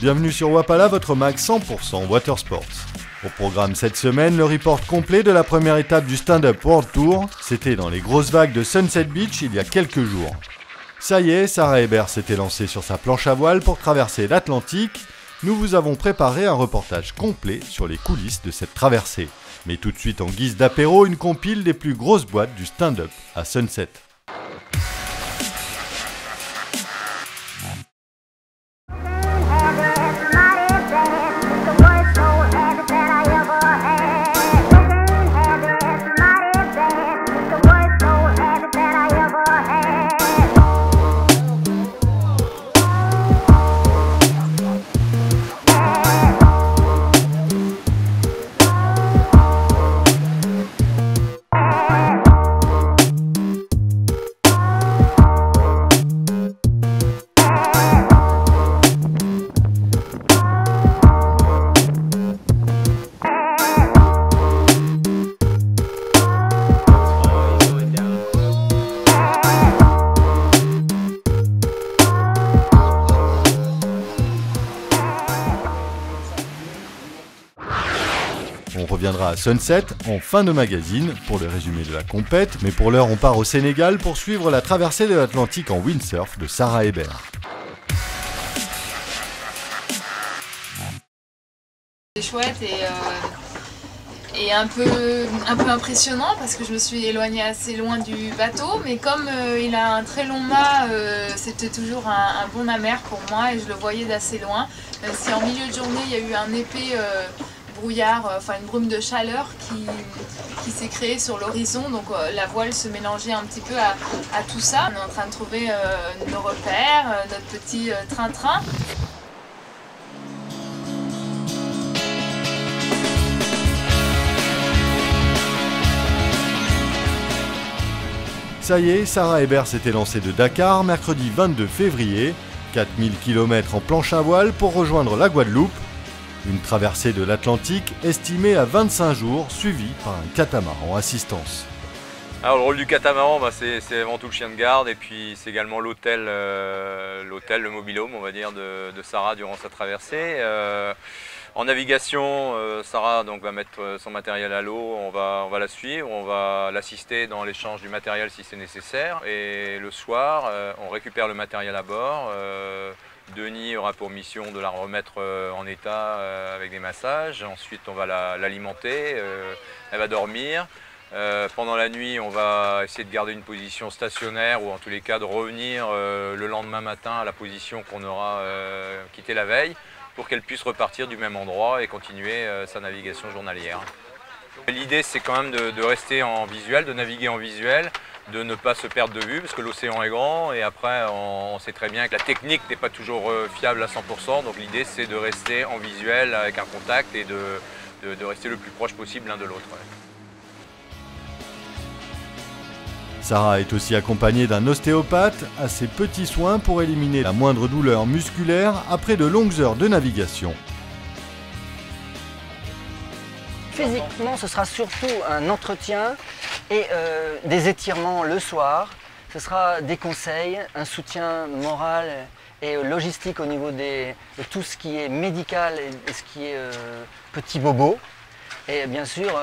Bienvenue sur Wapala, votre mag 100% Watersports. Au programme cette semaine, le report complet de la première étape du Stand-Up World Tour. C'était dans les grosses vagues de Sunset Beach il y a quelques jours. Ça y est, Sarah Hébert s'était lancée sur sa planche à voile pour traverser l'Atlantique. Nous vous avons préparé un reportage complet sur les coulisses de cette traversée. Mais tout de suite en guise d'apéro, une compile des plus grosses boîtes du stand-up à Sunset. On reviendra à Sunset en fin de magazine pour le résumé de la compète, mais pour l'heure on part au Sénégal pour suivre la traversée de l'Atlantique en windsurf de Sarah Hébert. C'est chouette et un peu impressionnant parce que je me suis éloignée assez loin du bateau, mais comme il a un très long mât, c'était toujours un bon amer pour moi et je le voyais d'assez loin. Même si en milieu de journée il y a eu un épais brouillard, enfin une brume de chaleur qui s'est créée sur l'horizon, donc la voile se mélangeait un petit peu à tout ça. On est en train de trouver nos repères, notre petit train-train. Ça y est, Sarah Hébert s'était lancée de Dakar mercredi 22 février, 4000 km en planche à voile pour rejoindre la Guadeloupe. Une traversée de l'Atlantique estimée à 25 jours, suivie par un catamaran assistance. Alors le rôle du catamaran, c'est avant tout le chien de garde et puis c'est également l'hôtel, le mobil-home on va dire de Sarah durant sa traversée. En navigation, Sarah donc, va mettre son matériel à l'eau, on va la suivre, on va l'assister dans l'échange du matériel si c'est nécessaire. Et le soir, on récupère le matériel à bord. Denis aura pour mission de la remettre en état avec des massages. Ensuite, on va l'alimenter, elle va dormir. Pendant la nuit, on va essayer de garder une position stationnaire ou en tous les cas de revenir le lendemain matin à la position qu'on aura quittée la veille pour qu'elle puisse repartir du même endroit et continuer sa navigation journalière. L'idée, c'est quand même de rester en visuel, de naviguer en visuel, de ne pas se perdre de vue parce que l'océan est grand et après on sait très bien que la technique n'est pas toujours fiable à 100%, donc l'idée c'est de rester en visuel avec un contact et de rester le plus proche possible l'un de l'autre. Ouais. Sarah est aussi accompagnée d'un ostéopathe à ses petits soins pour éliminer la moindre douleur musculaire après de longues heures de navigation. Physiquement, ce sera surtout un entretien et des étirements le soir. Ce sera des conseils, un soutien moral et logistique au niveau de tout ce qui est médical et ce qui est petit bobo. Et bien sûr,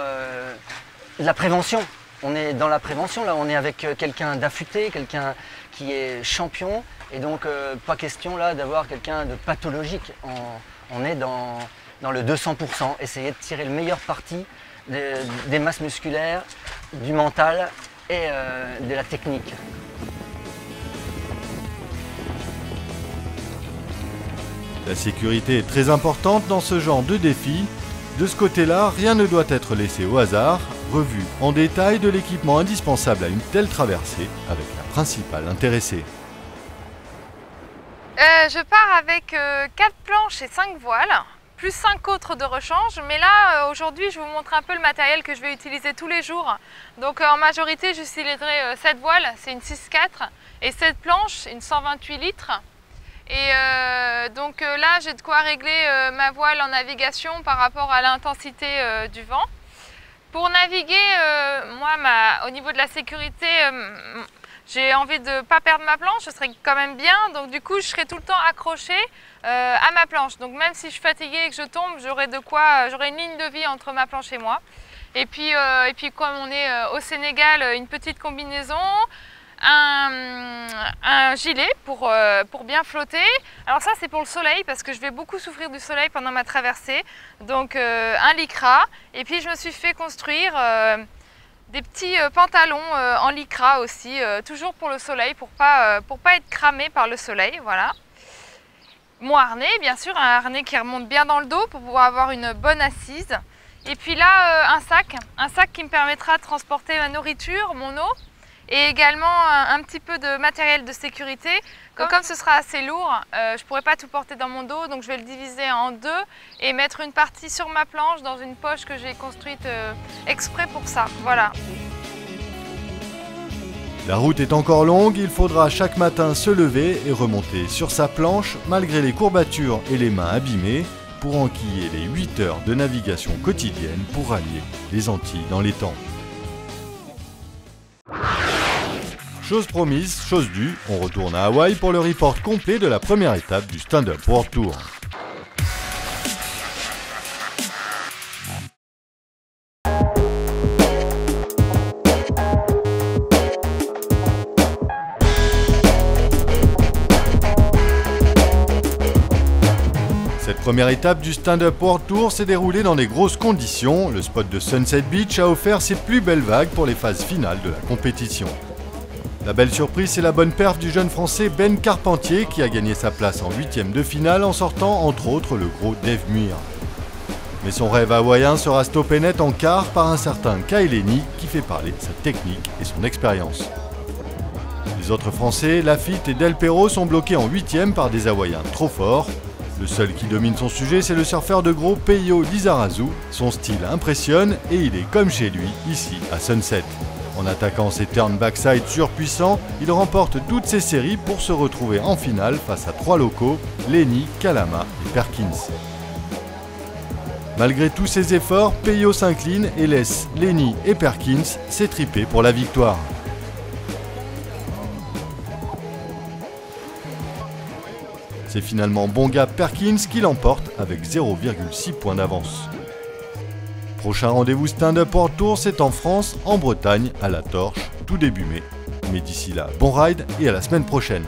la prévention. On est dans la prévention, là, on est avec quelqu'un d'affûté, quelqu'un qui est champion. Et donc, pas question là d'avoir quelqu'un de pathologique. On est dans le 200%, essayer de tirer le meilleur parti des masses musculaires, du mental et de la technique. La sécurité est très importante dans ce genre de défi. De ce côté-là, rien ne doit être laissé au hasard. Revue en détail de l'équipement indispensable à une telle traversée avec la principale intéressée. Je pars avec 4 planches et 5 voiles, plus 5 autres de rechange. Mais là, aujourd'hui, je vais vous montrer un peu le matériel que je vais utiliser tous les jours. Donc en majorité, j'utiliserai 7 voiles, c'est une 6-4, et 7 planches, une 128 litres. Et donc là, j'ai de quoi régler ma voile en navigation par rapport à l'intensité du vent. Pour naviguer, moi, au niveau de la sécurité, J'ai envie de ne pas perdre ma planche, ce serait quand même bien. Donc du coup, je serai tout le temps accrochée à ma planche. Donc même si je suis fatiguée et que je tombe, j'aurai une ligne de vie entre ma planche et moi. Et puis comme on est au Sénégal, une petite combinaison, un gilet pour bien flotter. Alors ça, c'est pour le soleil parce que je vais beaucoup souffrir du soleil pendant ma traversée. Donc un lycra. Et puis je me suis fait construire des petits pantalons en lycra aussi, toujours pour le soleil, pour pas être cramé par le soleil, voilà. Mon harnais, bien sûr, un harnais qui remonte bien dans le dos pour pouvoir avoir une bonne assise. Et puis là, un sac qui me permettra de transporter ma nourriture, mon eau, et également un petit peu de matériel de sécurité. Comme ce sera assez lourd, je ne pourrai pas tout porter dans mon dos, donc je vais le diviser en deux et mettre une partie sur ma planche dans une poche que j'ai construite exprès pour ça. Voilà. La route est encore longue, il faudra chaque matin se lever et remonter sur sa planche malgré les courbatures et les mains abîmées pour enquiller les 8 heures de navigation quotidienne pour rallier les Antilles dans les temps. Chose promise, chose due, on retourne à Hawaï pour le report complet de la première étape du Stand-Up World Tour. Cette première étape du Stand-Up World Tour s'est déroulée dans des grosses conditions. Le spot de Sunset Beach a offert ses plus belles vagues pour les phases finales de la compétition. La belle surprise, c'est la bonne perf du jeune français Ben Carpentier qui a gagné sa place en 8e de finale en sortant entre autres le gros Dave Muir. Mais son rêve hawaïen sera stoppé net en quart par un certain Kyle Lenny qui fait parler sa technique et son expérience. Les autres Français, Lafitte et Del Perro, sont bloqués en 8e par des Hawaïens trop forts. Le seul qui domine son sujet, c'est le surfeur de gros Peyo Lizarazu. Son style impressionne et il est comme chez lui, ici à Sunset. En attaquant ses turns backside surpuissants, il remporte toutes ses séries pour se retrouver en finale face à 3 locaux, Lenny, Kalama et Perkins. Malgré tous ses efforts, Peyo s'incline et laisse Lenny et Perkins s'étriper pour la victoire. C'est finalement bon gars Perkins qui l'emporte avec 0,6 points d'avance. Prochain rendez-vous Stand-Up World Tour, c'est en France, en Bretagne, à la Torche, tout début mai. Mais d'ici là, bon ride et à la semaine prochaine.